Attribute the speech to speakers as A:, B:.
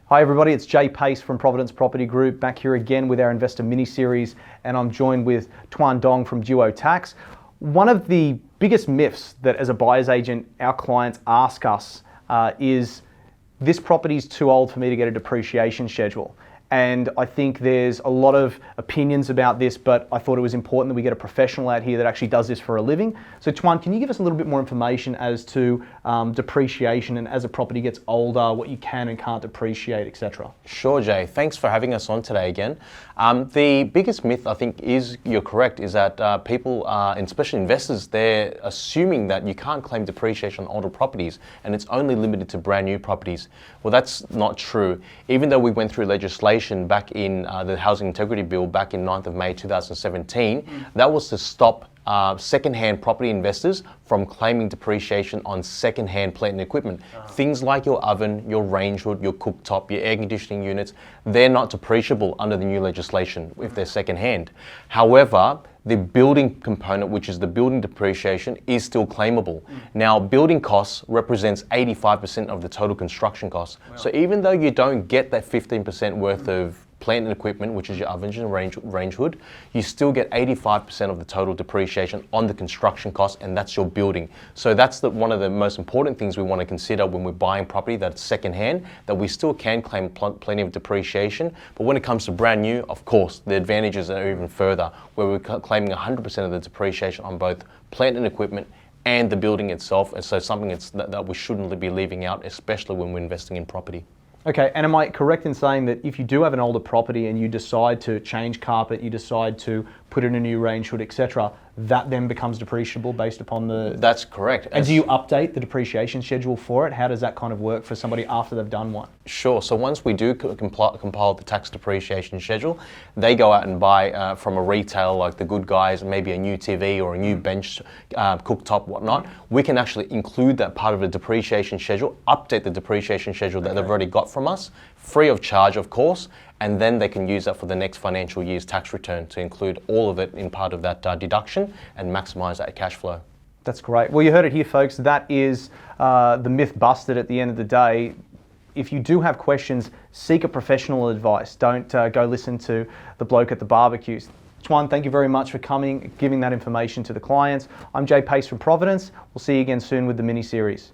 A: Hi everybody, it's Jay Pace from Providence Property Group, back here again with our investor mini-series, and I'm joined with Tuan Dong from Duo Tax. One of the biggest myths that as a buyer's agent our clients ask us is, this property is too old for me to get a depreciation schedule. And I think there's a lot of opinions about this, but I thought it was important that we get a professional out here that actually does this for a living. So Tuan, can you give us a little bit more information as to depreciation, and as a property gets older, what you can and can't depreciate, etc.?
B: Sure, Jay. Thanks for having us on today again. The biggest myth, I think, is, you're correct, is that people, and especially investors, they're assuming that you can't claim depreciation on older properties and it's only limited to brand new properties. Well, that's not true. Even though we went through legislation back in the Housing Integrity Bill back in 9th of May 2017, that was to stop second-hand property investors from claiming depreciation on second-hand plant and equipment. Things like your oven, your range hood, your cooktop, your air conditioning units, they're not depreciable under the new legislation if they're second-hand. However, the building component, which is the building depreciation, is still claimable. Now, building costs represents 85% of the total construction costs. Wow. So even though you don't get that 15% worth of plant and equipment, which is your oven and range hood, you still get 85% of the total depreciation on the construction cost, and that's your building. So that's one of the most important things we want to consider when we're buying property that's second-hand, that we still can claim plenty of depreciation. But when it comes to brand new, of course, the advantages are even further, where we're claiming 100% of the depreciation on both plant and equipment and the building itself. And so something that we shouldn't be leaving out, especially when we're investing in property.
A: Okay, and am I correct in saying that if you do have an older property and you decide to change carpet, you decide to put in a new range hood, etc., that then becomes depreciable based upon the...
B: That's correct.
A: And do you update the depreciation schedule for it? How does that kind of work for somebody after they've done one?
B: Sure. So once we do compile the tax depreciation schedule, they go out and buy from a retailer like The Good Guys, maybe a new TV or a new bench, cooktop, whatnot. We can actually include that part of the depreciation schedule, update the depreciation schedule that they've already got from us, free of charge, of course, and then they can use that for the next financial year's tax return to include all of it in part of that deduction and maximize that cash flow.
A: That's great. Well, you heard it here, folks. That is the myth busted at the end of the day. If you do have questions, seek a professional advice. Don't go listen to the bloke at the barbecues. Tuan, thank you very much for coming, giving that information to the clients. I'm Jay Pace from Providence. We'll see you again soon with the mini-series.